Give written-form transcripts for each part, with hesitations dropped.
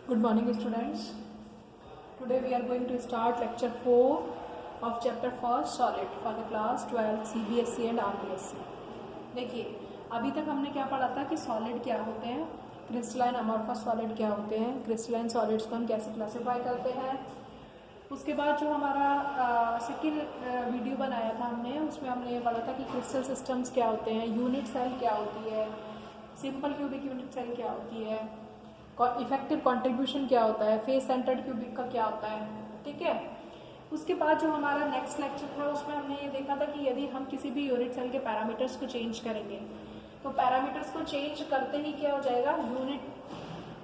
Good morning students. Today we are going to start lecture 4 of chapter 1 solid for the class 12 CBSE and RBSE. देखिए अभी तक हमने क्या पढ़ा था कि सॉलिड क्या होते हैं, क्रिस्टलाइन अमॉर्फस सॉलिड क्या होते हैं, क्रिस्टलाइन सॉलिड्स को हम कैसे क्लासीफाई करते हैं। उसके बाद जो हमारा सेकेंड वीडियो बनाया था उसमें हमने ये पढ़ा था कि क्रिस्टल सिस्टम्स क्या होते हैं, यूनिट सेल क्या होती है, सिंपल क्यूबिक यूनिट सेल क्या होती है, इफेक्टिव कंट्रीब्यूशन क्या होता है, फेस सेंटर्ड क्यूबिक का क्या होता है। ठीक है, उसके बाद जो हमारा नेक्स्ट लेक्चर था उसमें हमने ये देखा था कि यदि हम किसी भी यूनिट सेल के पैरामीटर्स को चेंज करेंगे तो पैरामीटर्स को चेंज करते ही क्या हो जाएगा, यूनिट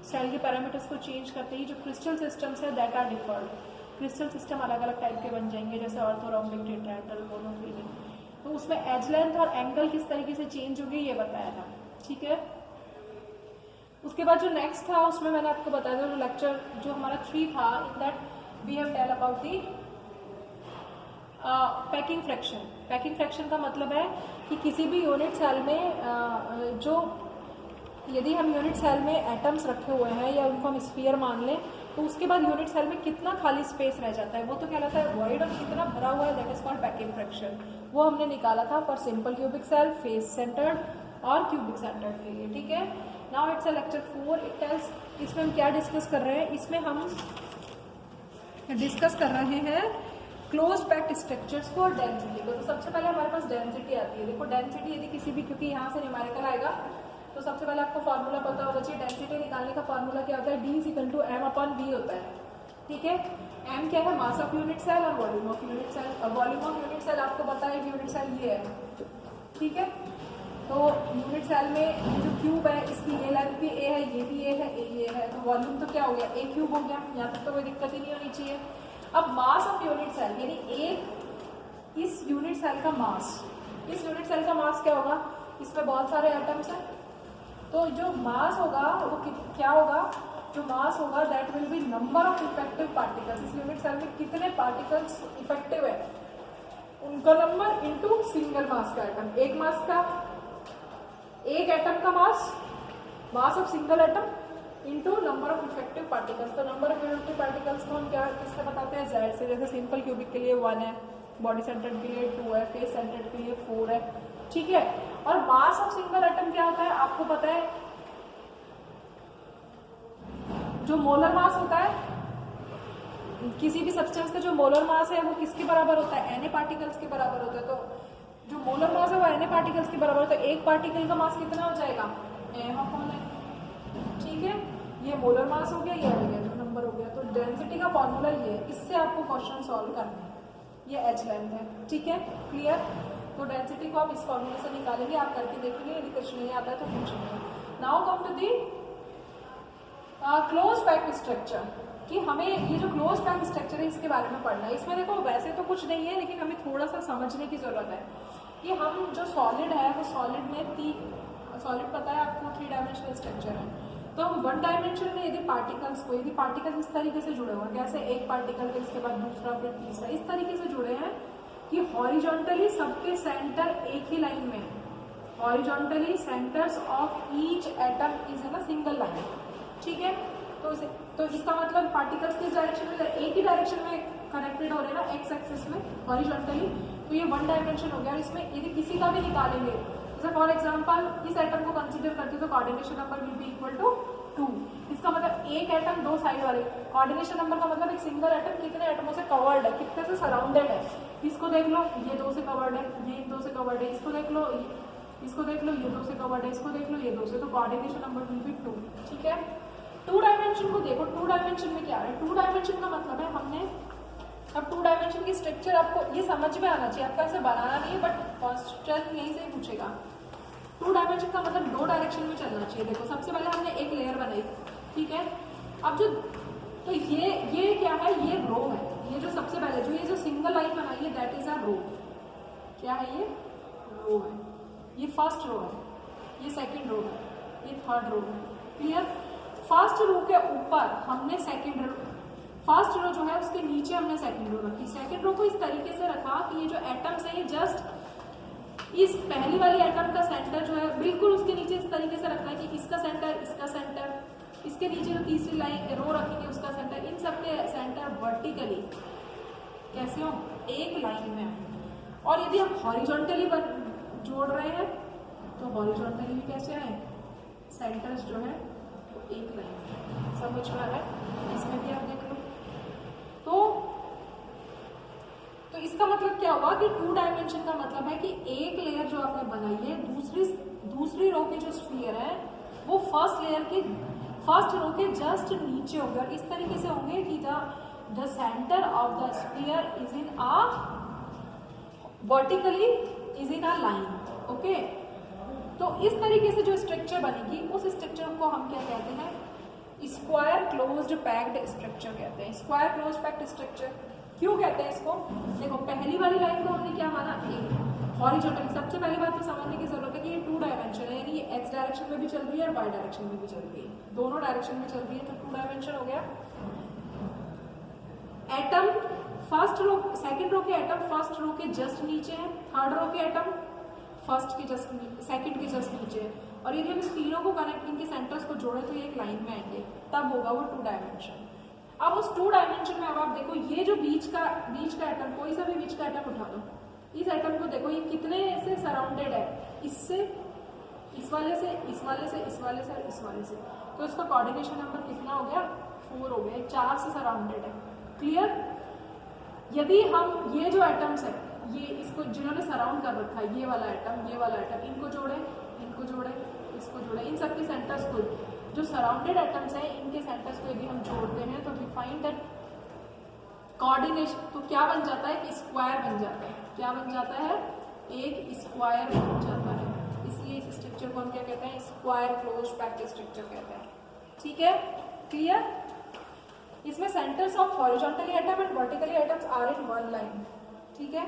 सेल के पैरामीटर्स को चेंज करते ही जो क्रिस्टल सिस्टम्स है that are differed, crystal system अलग अलग टाइप के बन जाएंगे, जैसे ऑर्थोरोम्बिक, टेट्राहेड्रल, मोनोक्लिनिक। तो उसमें एज लेंथ और एंगल किस तरीके से चेंज होगी ये बताया था। ठीक है, उसके बाद जो नेक्स्ट था उसमें मैंने आपको बताया था, जो लेक्चर जो हमारा 3 था, in that we have tell about the packing fraction. Packing fraction का मतलब है कि किसी भी यूनिट सेल में जो यदि हम यूनिट सेल में एटम्स रखे हुए हैं या उनको हम स्फीयर मान लें तो उसके बाद यूनिट सेल में कितना खाली स्पेस रह जाता है वो तो कहलाता है वॉइड, और कितना भरा हुआ है that is called packing fraction. वो हमने निकाला था for simple cubic cell, face centred और क्यूबिक सेंटर्ड के लिए। ठीक है, now it's a lecture 4। It tells, इसमें हम क्या डिस्कस कर रहे हैं, इसमें हम डिस्कस कर रहे हैं क्लोज पैक्ड स्ट्रक्चर्स को और डेंसिटी को। तो सबसे पहले हमारे पास डेंसिटी आती है। देखो डेंसिटी यदि किसी भी, क्योंकि यहाँ से न्यूमेरिकल आएगा तो सबसे पहले आपको फार्मूला पता होना चाहिए। डेंसिटी निकालने का फार्मूला क्या होता है, D=m/v होता है। ठीक है, m क्या है, मास ऑफ यूनिट सेल और volume of unit cell. Volume of unit cell आपको पता है कि यूनिट सेल ये है। ठीक है, तो यूनिट सेल में जो क्यूब है इसकी ए लेंथ भी ए है, ये भी ए है, ये है, तो वॉल्यूम तो क्या हो गया, ए क्यूब हो गया। यहाँ तक तो कोई दिक्कत ही नहीं होनी चाहिए। अब मास ऑफ यूनिट सेल यानी एक इस यूनिट सेल का मास, इस यूनिट सेल का मास क्या होगा, इसमें बहुत सारे एटम्स हैं तो जो मास होगा वो क्या होगा, जो मास होगा that will be number of effective particles. इस यूनिट सेल में कितने पार्टिकल्स इफेक्टिव है उनका नंबर इनटू सिंगल मास का एटम। एक मास का, एक एटम का mass, mass of single atom into number of effective particles. तो नंबर ऑफ इफेक्टिव पार्टिकल्स को हम क्या किससे बताते हैं, Z से। जैसे सिंपल क्यूबिक के लिए 1 है, बॉडी सेंटर्ड के लिए 2 है, फेस सेंटर्ड के लिए 4 है। ठीक है, और मास ऑफ सिंगल एटम क्या होता है आपको पता है, जो मोलर मास होता है किसी भी सब्सटेंस का, जो मोलर मास है वो किसके बराबर होता है, Na पार्टिकल्स के बराबर होता है। तो जो मोलर मास है वो Na पार्टिकल्स के बराबर होता है। एक पार्टिकल का मास कितना हो जाएगा, m/n। ठीक है, ये मोलर मास हो गया, ये एवोगैड्रो नंबर हो गया। तो डेंसिटी का फॉर्मूला ये है, इससे आपको क्वेश्चन सॉल्व करना है। ये h लेंथ है। ठीक है, क्लियर। तो डेंसिटी को आप इस फॉर्मूले से निकालेंगे, आप करके देखेंगे, यदि कुछ नहीं आता है तो पूछेंगे। Now come to the close packed structure, कि हमें ये जो क्लोज पैक्ड स्ट्रक्चर है इसके बारे में पढ़ना है। इसमें देखो वैसे तो कुछ नहीं है लेकिन हमें थोड़ा सा समझने की जरूरत है कि हम जो सॉलिड है वो सॉलिड में सॉलिड पता है आपको 3 डायमेंशनल स्ट्रक्चर है। तो हम 1 डायमेंशन में यदि पार्टिकल्स को, यदि पार्टिकल्स इस तरीके से जुड़े हुए हैं, कैसे एक पार्टिकल फिर इसके बाद दूसरा फिर तीसरा, इस तरीके से जुड़े हैं कि हॉरिजॉन्टली सबके सेंटर एक ही लाइन में, horizontally centres of each atom is in a single line. ठीक है, तो इसका मतलब पार्टिकल्स किस डायरेक्शन में, एक ही डायरेक्शन में कनेक्टेड हो रहे हैं ना, एक्स एक्सिस में हॉरिजॉन्टली। तो ये 1 डायमेंशन हो गया। और इसमें यदि किसी का भी निकालेंगे, जैसे फॉर एग्जांपल इस एटम को कंसीडर करते तो coordination number will be equal to 2। इसका मतलब एक एटम 2 साइड वाले, कोऑर्डिनेशन नंबर का मतलब एक सिंगल एटम कितने एटमों से कवर्ड है, कितने से सराउंडेड है। इसको देख लो, ये 2 से कवर्ड है, ये 2 से कवर्ड है, इसको देख लो, इसको देख लो, ये 2 से कवर्ड है, इसको देख लो, ये 2 से, तो कोऑर्डिनेशन नंबर विल बी 2। ठीक है, 2 डायमेंशन को देखो, 2 डायमेंशन में क्या है, 2 डायमेंशन का मतलब है हमने अब 2 डायमेंशन की स्ट्रक्चर आपको ये समझ में आना चाहिए, आपका ऐसे बनाना नहीं है बट क्वेश्चन यहीं से ही पूछेगा। 2 डायमेंशन का मतलब 2 डायरेक्शन में चलना चाहिए। देखो सबसे पहले हमने एक लेयर बनाई, ठीक है, अब जो तो ये क्या है, ये रो है। ये जो सबसे पहले ये जो सिंगल लाइन बनाई है दैट इज अ रो। क्या है, ये रो है, ये फर्स्ट रो है, ये सेकेंड रो है, ये थर्ड रो है। क्लियर। फर्स्ट रो के ऊपर हमने सेकेंड रो, फर्स्ट रो जो है उसके नीचे हमने सेकेंड रो रखी। सेकेंड रो को इस तरीके से रखा कि ये जो एटम्स है ये जस्ट इस पहली वाली एटम का सेंटर जो है बिल्कुल उसके नीचे इस तरीके से रखना है कि इसका सेंटर, इसका सेंटर, इसके नीचे जो तीसरी लाइन रो रखेंगे उसका सेंटर, इन सब के सेंटर वर्टिकली कैसे हो, एक लाइन में आए। और यदि हम हॉरिजॉन्टली जोड़ रहे हैं तो हॉरिजॉन्टली भी कैसे आए, सेंटर्स जो है वो एक लाइन में। समझ में आ रहा है? इसमें भी आप देख लो। तो इसका मतलब क्या हुआ कि 2 डायमेंशन का मतलब है कि एक लेयर जो आपने बनाई है, दूसरी रो के जो स्फीयर है वो फर्स्ट रो के जस्ट नीचे होगा। इस तरीके से होंगे कि the centre of the sphere is in a vertically is in a line. Okay, तो इस तरीके से जो स्ट्रक्चर बनेगी उस स्ट्रक्चर को हम क्या कहते हैं, स्क्वायर क्लोज्ड पैक्ड स्ट्रक्चर कहते हैं। स्क्वायर क्लोज्ड पैक्ड स्ट्रक्चर क्यों कहते हैं इसको? देखो, पहली वाली लाइन को हमने क्या माना, ए हॉरिजॉन्टल। सबसे पहली बात तो समझने की जरूरत है कि ये 2 डायमेंशन है, यानी ये एक्स डायरेक्शन में भी चल रही है और वाई डायरेक्शन में भी चल रही है, दोनों डायरेक्शन में चल रही है, तो 2 डायमेंशन हो गया। Atom first row, second row के एटम फर्स्ट रो के जस्ट नीचे है, थर्ड रो के एटम सेकंड के जस्ट नीचे है। और यदि हम इस तीनों को कनेक्ट, इनके सेंटर्स को जोड़े तो ये एक लाइन में आएंगे, तब होगा वो 2 डायमेंशन। अब उस 2 डायमेंशन में अब आप देखो, ये जो बीच का एटम, कोई सा भी बीच का एटम उठा दो, इस एटम को देखो ये कितने से सराउंडेड है, इससे, इस वाले से, इस वाले से, इस वाले से और इस वाले से। तो इसका कोऑर्डिनेशन नंबर कितना हो गया, 4 हो गया, 4 से सराउंडेड है। क्लियर? यदि हम ये जो एटम्स है, ये इसको जिन्होंने सराउंड कर रखा है, ये वाला एटम, इनको जोड़े, इसको जोड़े, इन सबके सेंटर्स को, जो सराउंडेड एटम्स हैं इनके सेंटर्स को यदि हम जोड़ते हैं तो वी फाइंड दैट कोऑर्डिनेशन, तो क्या बन जाता है कि स्क्वायर बन जाता है। क्या बन जाता है? एक स्क्वायर बन जाता है। इसलिए इस स्ट्रक्चर को हम क्या कहते हैं, स्क्वायर क्लोज्ड पैक्ड स्ट्रक्चर कहते हैं। ठीक है, क्लियर? इसमें centres of horizontally atom and vertically atoms are in one line. ठीक है,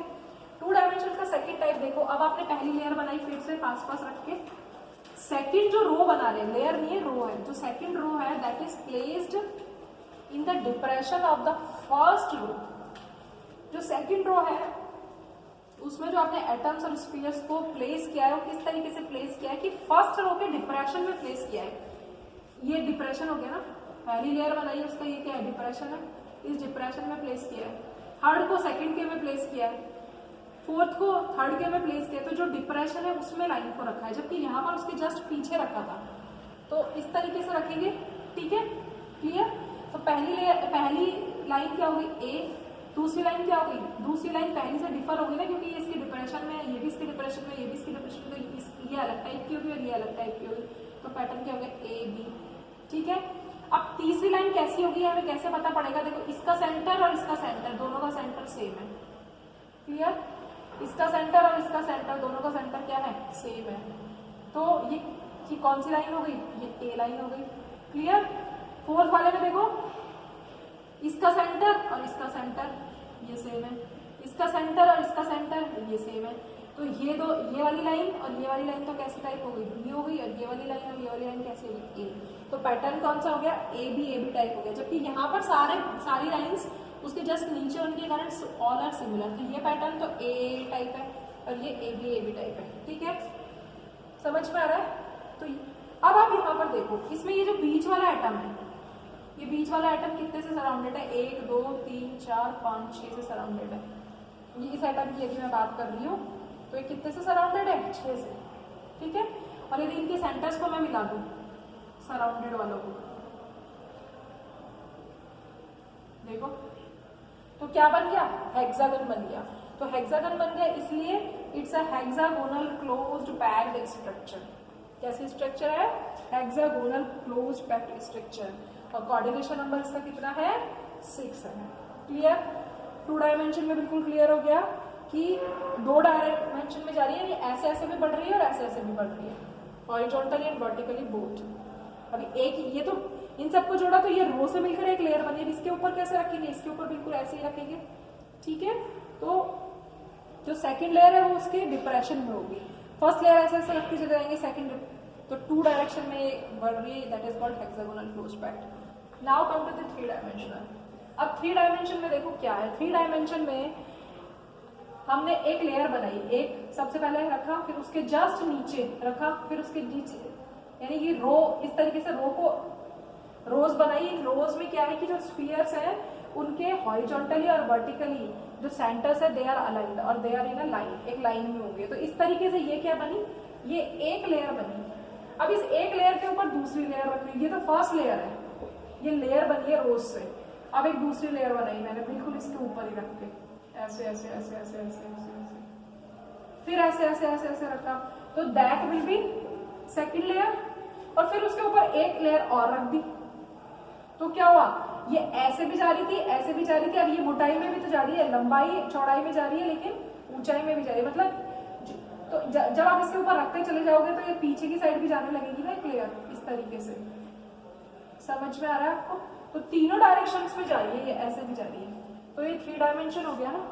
2 डायमेंशन का सेकंड टाइप देखो। अब आपने पहली लेयर बनाई, फिर से पास रख के सेकंड जो रो बना रहे, लेयर नहीं है, रो है, जो सेकंड रो है that is placed in the depression of the first row. जो सेकंड रो है उसमें जो आपने एटम्स और स्फीयर्स को प्लेस किया है वो किस तरीके से प्लेस किया है कि फर्स्ट रो के डिप्रेशन में प्लेस किया है। ये डिप्रेशन हो गया ना, पहली लेयर बनाई है उसका ये क्या है, डिप्रेशन है, इस डिप्रेशन में प्लेस किया है। थर्ड को सेकंड के में प्लेस किया है, फोर्थ को थर्ड के में प्लेस किया, तो जो डिप्रेशन है उसमें लाइन को रखा है, जबकि यहाँ पर उसके जस्ट पीछे रखा था। तो इस तरीके से रखेंगे। ठीक है, क्लियर? तो पहली लाइन क्या होगी, ए, दूसरी लाइन क्या होगी, दूसरी लाइन पहली से डिफर होगी ना, क्योंकि ये इसके डिप्रेशन में, ये भी इसके डिप्रेशन में, ये भी इसके डिप्रेशन में, तो ये अलग टाइप की होगी और ये अलग टाइप की होगी। तो पैटर्न क्या होगा, ए बी। ठीक है, अब तीसरी लाइन कैसी होगी हमें कैसे पता पड़ेगा? देखो, इसका सेंटर और इसका सेंटर, दोनों का सेंटर सेम है। क्लियर? इसका सेंटर और इसका सेंटर, दोनों का सेंटर क्या है, सेम है। तो ये कौन सी लाइन हो गई, ये ए लाइन हो गई। क्लियर? फोर्थ वाले में देखो, इसका सेंटर और इसका सेंटर ये सेम है, इसका सेंटर और इसका सेंटर ये सेम है। तो ये वाली लाइन और ये वाली लाइन तो कैसी टाइप हो गई, बी हो गई, और ये वाली लाइन और ये वाली लाइन कैसी हो गई, ए। तो पैटर्न कौन सा हो गया, ए बी टाइप हो गया। जबकि यहाँ पर सारी लाइंस उसके जस्ट नीचे उनके कारण ऑल आर सिमिलर। तो ये पैटर्न तो ए टाइप है और ये ए बी टाइप है। ठीक है, समझ में आ रहा है? तो अब आप यहाँ पर देखो, इसमें ये जो बीच वाला एटम है, ये बीच वाला एटम कितने से सराउंडेड है, 1 2 3 4 5 6 से सराउंडेड है। ये इस एटम की यदि मैं बात कर रही हूँ तो ये कितने से सराउंडेड है, 6 से। ठीक है, और यदि इनके सेंटर्स को मैं मिला दूँ सराउंडेड वालों को, देखो तो क्या बन गया, हेक्सागन बन गया। तो हेक्सागन बन गया इसलिए it's a hexagonal closed packed structure. कैसी स्ट्रक्चर है, हेक्सागोनल क्लोज्ड पैक्ड स्ट्रक्चर। और कोऑर्डिनेशन नंबर इसका कितना है, 6 है। क्लियर? 2 डायमेंशन में बिल्कुल क्लियर हो गया कि 2 डायमेंशन में जा रही है, ये ऐसे ऐसे भी बढ़ रही है और ऐसे ऐसे भी बढ़ रही है, हॉरिजॉन्टली एंड वर्टिकली बोथ। अभी एक ये तो इन सबको जोड़ा तो ये रो से मिलकर एक लेयर बनी है, इसके ऊपर कैसे रखेंगे, इसके ऊपर बिल्कुल ऐसे ही रखेंगे। ठीक है, तो जो सेकंड लेयर है वो उसके डिप्रेशन में होगी, फर्स्ट लेयर ऐसे ऐसे रखते चले जाएंगे, सेकंड तो 2 डायरेक्शन में बढ़ रही है, that is called hexagonal closed packed. Now come to the 3 dimensional. अब 3 डायमेंशन में देखो क्या है, 3 डायमेंशन में हमने एक लेयर बनाई, एक सबसे पहले रखा, फिर उसके जस्ट नीचे रखा, फिर उसके नीचे, यानी कि रो, इस तरीके से रो को रोज बनाई। रोज में क्या है कि जो स्फीयर्स है उनके हॉरिजॉन्टली और वर्टिकली जो सेंटर्स है दे आर अलाइंड और they are in a line, एक लाइन में होंगे। तो इस तरीके से ये क्या बनी, ये एक लेयर बनी। अब इस एक लेयर के ऊपर दूसरी लेयर रख रही, ये तो फर्स्ट लेयर है, ये लेयर बनी है रोज से। अब एक दूसरी लेयर बनाई मैंने बिल्कुल इसके ऊपर ही रख के, ऐसे ऐसे ऐसे ऐसे ऐसे ऐसे ऐसे, फिर ऐसे ऐसे ऐसे ऐसे रखा, तो that will be second layer. और फिर उसके ऊपर एक लेयर और रख दी, तो क्या हुआ, ये ऐसे भी जा रही थी, ऐसे भी जा रही थी। अब ये मोटाई में भी तो जा रही है, लंबाई चौड़ाई में जा रही है, लेकिन ऊंचाई में भी जा रही है। मतलब तो जब आप इसके ऊपर रखते चले जाओगे तो ये पीछे की साइड भी जाने लगेगी ना एक लेयर, इस तरीके से। समझ में आ रहा है आपको? तो तीनों डायरेक्शंस में जा रही है, ये ऐसे भी जा रही है, तो ये 3 डायमेंशन हो गया ना,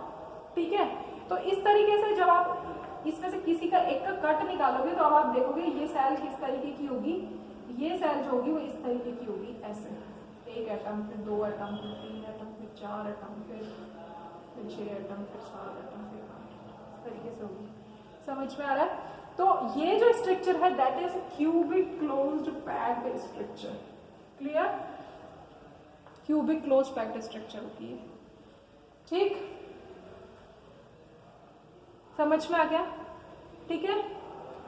ठीक है। तो इस तरीके से जब आप इसमें से किसी का एक का कट निकालोगे तो अब आप देखोगे ये सेल किस तरीके की होगी, ये सेल जो होगी वो इस तरीके की होगी, ऐसे एक एटम, फिर 2 एटम, फिर 3 एटम, फिर 4 एटम, फिर 6 एटम, फिर 7 एटम, फिर 8, इस तरीके से होगी। समझ में आ रहा है? तो ये जो स्ट्रक्चर है that is cubic closed packed structure. Clear? Cubic closed packed structure होती है, ठीक? समझ में आ गया? ठीक है।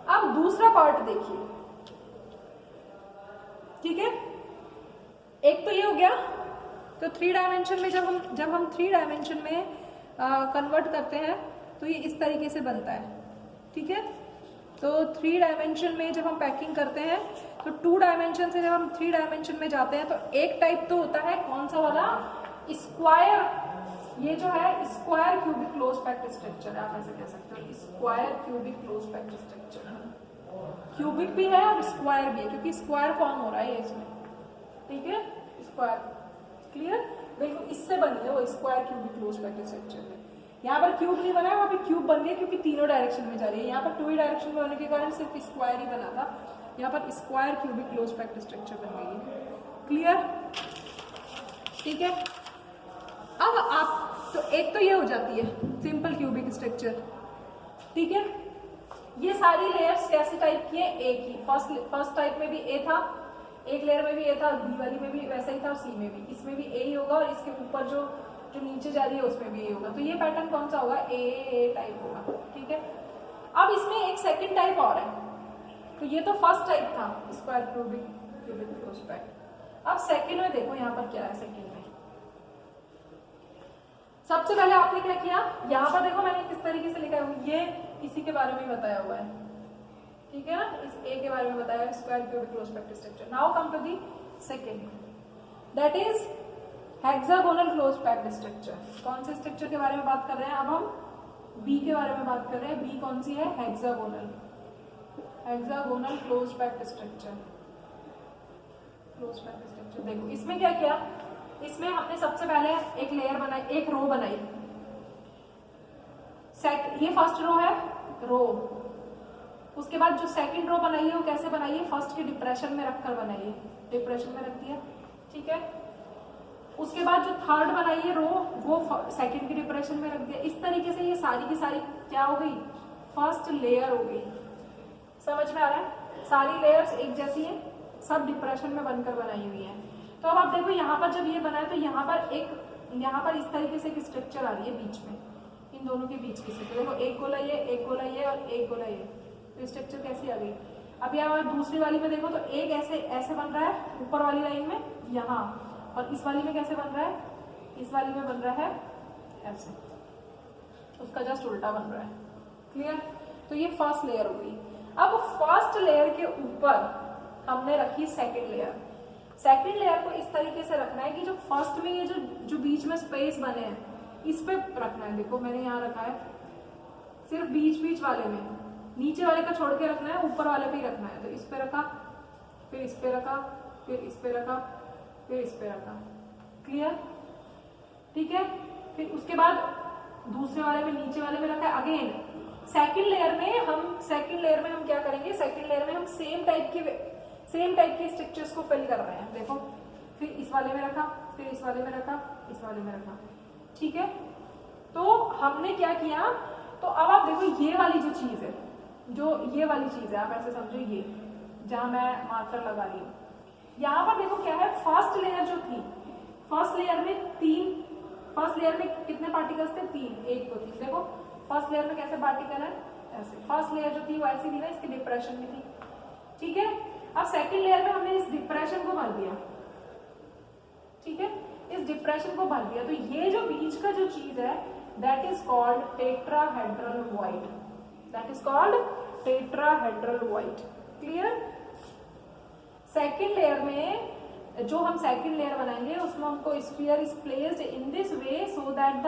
अब दूसरा पार्ट देखिए, ठीक है। एक तो ये हो गया, तो 3 डायमेंशन में जब हम 3 डायमेंशन में कन्वर्ट करते हैं तो ये इस तरीके से बनता है, ठीक है। तो 3 डायमेंशन में जब हम पैकिंग करते हैं तो 2 डायमेंशन से जब हम 3 डायमेंशन में जाते हैं तो एक टाइप तो होता है कौन सा वाला, स्क्वायर। ये जो है square cubic close packed structure है, आप ऐसे कह सकते हो, square cubic close packed structure. Cubic भी है और स्क्वायर भी है, क्योंकि स्क्वायर फॉर्म हो रहा है इसमें, ठीक है। Square, clear? बिल्कुल इससे बनी है वो square cubic close packed structure है। यहाँ पर क्यूब नहीं बना है, वहाँ पे क्यूब बन गया क्योंकि तीनों डायरेक्शन में जा रही है। यहाँ पर 2 ही डायरेक्शन में होने के कारण सिर्फ स्क्वायर ही बना था, यहाँ पर square cubic close packed structure बन गई है। क्लियर? ठीक है। अब आप तो एक तो ये हो जाती है सिंपल क्यूबिक स्ट्रक्चर, ठीक है। ये सारी लेयर्स कैसे टाइप की है, एक ही। फर्स्ट टाइप में भी ए था, एक लेयर में भी ए था, बी वाली में भी वैसा ही था, सी में भी, इसमें भी ए ही होगा, और इसके ऊपर जो नीचे जा रही है उसमें भी ए होगा। तो ये पैटर्न कौन सा होगा, ए टाइप होगा, ठीक है। अब इसमें एक सेकंड टाइप और है, तो ये तो फर्स्ट टाइप था स्क्वायर क्यूबिक क्लोज पैक्ड। अब सेकंड में देखो यहाँ पर क्या है। सेकंड में सबसे पहले आपने क्या किया, यहाँ पर देखो मैंने किस तरीके से लिखा है, ये इसी के बारे में बताया हुआ है, ठीक है ना, इस ए के बारे में बताया है, square cubic close packed structure. Now come to the second, that is hexagonal close packed structure. कौन से स्ट्रक्चर के बारे में बात कर रहे हैं, अब हम बी के बारे में बात कर रहे हैं। बी कौन सी है, hexagonal close packed structure. Close packed structure देखो इसमें क्या किया, इसमें हमने सबसे पहले एक लेयर बनाई, एक रो बनाई। ये फर्स्ट रो है, रो। उसके बाद जो सेकंड रो बनाई है वो कैसे बनाई है, फर्स्ट के डिप्रेशन में रखकर बनाई है, डिप्रेशन में रख दिया, ठीक है। उसके बाद जो थर्ड बनाई है रो, वो सेकंड के डिप्रेशन में रख दिया। इस तरीके से ये सारी की सारी क्या हो गई, फर्स्ट लेयर हो गई। समझ में आ रहा है? सारी लेयर्स एक जैसी है, सब डिप्रेशन में बनकर बनाई हुई है। तो अब आप देखो यहाँ पर जब ये बना है तो यहाँ पर इस तरीके से एक स्ट्रक्चर आ रही है बीच में, इन दोनों के बीच की स्ट्रक्चर देखो, एक गोला ये, एक गोला ये और एक गोला ये। तो स्ट्रक्चर कैसी आ गई। अब यहाँ दूसरी वाली में देखो तो एक ऐसे बन रहा है ऊपर वाली लाइन में यहाँ, और इस वाली में कैसे बन रहा है, इस वाली में बन रहा है ऐसे, उसका जस्ट उल्टा बन रहा है। क्लियर? तो ये फर्स्ट लेयर हो गई। अब फर्स्ट लेयर के ऊपर हमने रखी सेकंड लेयर। सेकंड लेयर को इस तरीके से रखना है कि जो फर्स्ट में ये जो बीच में स्पेस बने हैं इस पे रखना है। देखो मैंने यहाँ रखा है सिर्फ बीच वाले में, नीचे वाले का छोड़ के रखना है, ऊपर वाले पे ही रखना है। तो इस पे रखा, फिर इस पे रखा, फिर इस पे रखा, फिर इस पे रखा। क्लियर? ठीक है। फिर उसके बाद दूसरे वाले में, नीचे वाले में रखा है अगेन। सेकंड लेयर में हम क्या करेंगे, सेकंड लेयर में हम सेम टाइप के स्ट्रक्चर्स को फिल कर रहे हैं। देखो फिर इस वाले में रखा, फिर इस वाले में रखा, इस वाले में रखा, ठीक है। तो हमने क्या किया, तो अब आप देखो ये वाली जो चीज है, जो ये वाली चीज है, आप ऐसे समझो, ये जहां मैं मार्कर लगा रही हूँ, यहाँ पर देखो क्या है, फर्स्ट लेयर जो थी, फर्स्ट लेयर में कितने पार्टिकल्स थे, 3, 1 2 3। देखो फर्स्ट लेयर में कैसे पार्टिकल है, ऐसे। फर्स्ट लेयर जो थी वो ऐसी थी ना, इसकी डिप्रेशन में थी, ठीक है। अब सेकंड लेयर में हमने इस डिप्रेशन को भर दिया, ठीक है, इस डिप्रेशन को भर दिया। तो ये जो बीच का जो चीज है that is called tetrahedral void, that is called tetrahedral void. Clear. Second layer में जो हम सेकंड लेयर बनाएंगे उसमें हमको sphere is placed in this way so that the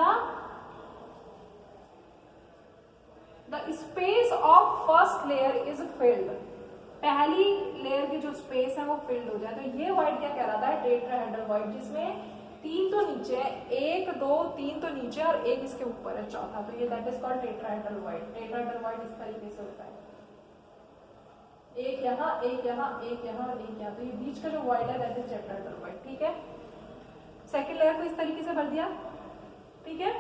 space of first layer is filled, पहली लेयर की जो space है वो फिल्ड हो जाए। तो ये वॉइड क्या कहलाता है, टेट्राहेड्रल वॉइड, जिसमें 3 तो नीचे है, 1 2 3 तो नीचे और 1 इसके ऊपर है, चौथा। तो ये that is called tetrahedral void. Tetrahedral void इस तरीके से होता है, एक यहाँ, एक यहाँ, एक यहाँ और एक यहाँ। तो ये बीच का जो वॉइड है दैट इज टेट्राहेड्रल वॉइड, ठीक है। सेकंड लेयर को इस तरीके से भर दिया, ठीक है।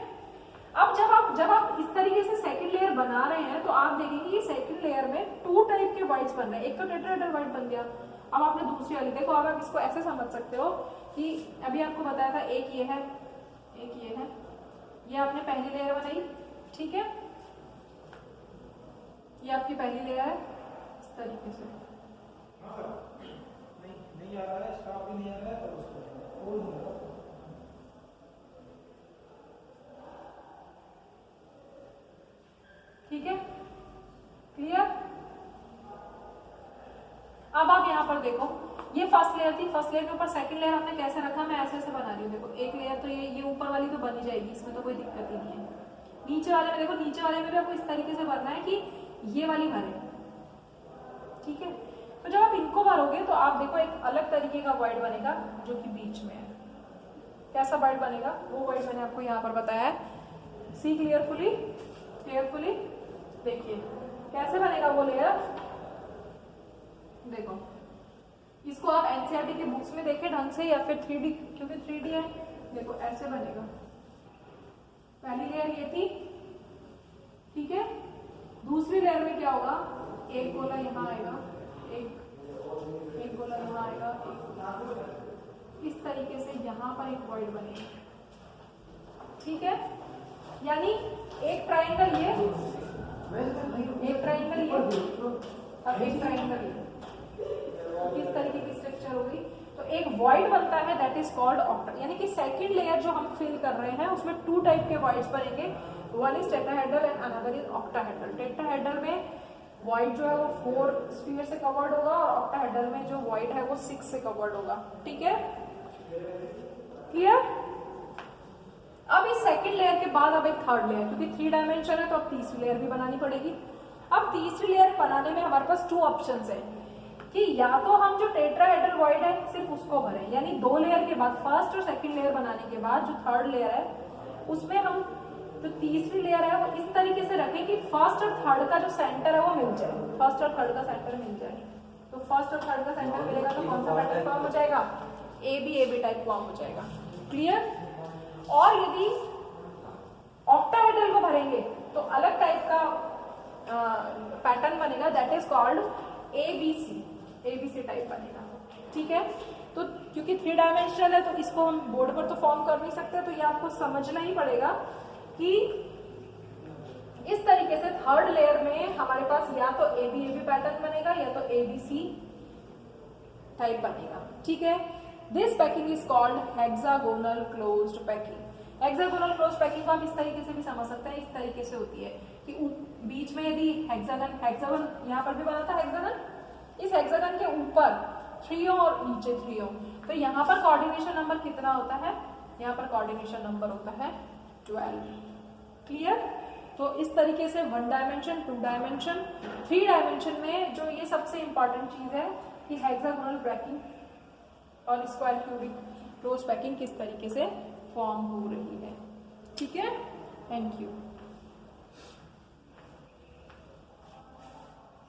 अब जब आप इस तरीके से सेकंड लेयर बना रहे हैं तो आप देखेंगे ये सेकंड लेयर में 2 टाइप के वॉइड्स बन रहे हैं। एक तो टेट्राहेड्रल वॉइड बन गया, अब आपने दूसरी वाली देखो। अब आप इसको ऐसे समझ सकते हो कि अभी आपको बताया था एक ये है, एक ये है, ये आपने पहली लेयर बनाई, ठीक है, ये आपकी पहली लेयर है इस तरीके से। नहीं आ रहा है, स्टाफ भी नहीं आ रहा है, तो उसको ठीक है, क्लियर। अब आप यहाँ पर देखो, ये फर्स्ट लेयर थी, फर्स्ट लेयर के ऊपर सेकंड लेयर हमने कैसे रखा, मैं ऐसे ऐसे बना रही हूँ। देखो एक लेयर तो ये ऊपर वाली तो बनी जाएगी, इसमें तो कोई दिक्कत ही नहीं है। नीचे वाले में देखो, नीचे वाले में भी आपको इस तरीके से भरना है कि ये वाली भरे, ठीक है। तो जब आप इनको भरोगे तो आप देखो एक अलग तरीके का वॉइड बनेगा जो कि बीच में है। कैसा वॉइड बनेगा वो वॉइड मैंने आपको यहाँ पर बताया है। सी क्लियरफुली, केयरफुली देखिए कैसे बनेगा वो लेयर। देखो इसको आप एनसीईआरटी के बुक्स में देखें ढंग से, या फिर 3D, क्योंकि 3D है। देखो ऐसे बनेगा, पहली लेयर ये थी, ठीक है। दूसरी लेयर में क्या होगा, एक गोला यहाँ आएगा, एक गोला यहाँ आएगा, इस तरीके से यहाँ पर एक वॉइड बनेगा, ठीक है। यानी एक ट्राइंगल ये, एक ट्राइंगल ये और एक ट्राइंगल ये, किस तरीके की स्ट्रक्चर होगी। तो एक वॉइड बनता है दैट इज कॉल्ड ऑक्टा। यानी कि सेकंड लेयर जो हम फिल कर रहे हैं उसमें 2 टाइप के वॉइड्स बनेंगे, one is tetrahedral and another is octahedral. Tetrahedral में वॉइड जो है वो 4 स्फीयर से कवर्ड होगा और ऑक्टाहेड्रल में जो वॉइड है वो 6 से कवर्ड होगा, ठीक है, क्लियर। अब इस सेकंड लेयर के बाद अब एक थर्ड लेयर, क्योंकि 3 डायमेंशन है तो अब तीसरी लेयर भी बनानी पड़ेगी। अब तीसरी लेयर बनाने में हमारे पास 2 ऑप्शंस है कि या तो हम जो टेट्राहेड्रल वॉइड है सिर्फ उसको भरें, यानी 2 लेयर के बाद, फर्स्ट और सेकंड लेयर बनाने के बाद जो थर्ड लेयर है उसमें हम जो तीसरी लेयर है वो इस तरीके से रखें कि फर्स्ट और थर्ड का जो सेंटर है वो मिल जाए, फर्स्ट और थर्ड का सेंटर मिल जाए। तो फर्स्ट और थर्ड का सेंटर मिलेगा तो कौन सा पैटर्न फॉर्म हो जाएगा, AB टाइप फॉर्म हो जाएगा, क्लियर। और यदि ऑक्टाहेड्रल को भरेंगे तो अलग टाइप का पैटर्न बनेगा that is called ABC type बनेगा, ठीक है। तो क्योंकि 3 डायमेंशनल है तो इसको हम बोर्ड पर तो फॉर्म कर नहीं सकते, तो ये आपको समझना ही पड़ेगा कि इस तरीके से थर्ड लेयर में हमारे पास या तो AB पैटर्न बनेगा या तो ABC टाइप बनेगा, ठीक है। This packing is called hexagonal closed packing. Hexagonal closed packing को हम इस तरीके से भी समझ सकते हैं, इस तरीके से होती है कि बीच में यदि हेक्सागन यहाँ पर भी बना था हेक्सागन, इस हेक्सागन के ऊपर 3 और नीचे 3, तो यहाँ पर कोऑर्डिनेशन नंबर कितना होता है, यहाँ पर कोऑर्डिनेशन नंबर होता है 12, क्लियर। तो इस तरीके से 1 डायमेंशन, 2 डायमेंशन, 3 डायमेंशन में जो ये सबसे इंपॉर्टेंट चीज है कि हेक्सागोनल पैकिंग और स्क्वायर क्यूबिक क्लोज पैकिंग किस तरीके से फॉर्म हो रही है, ठीक है। Thank you.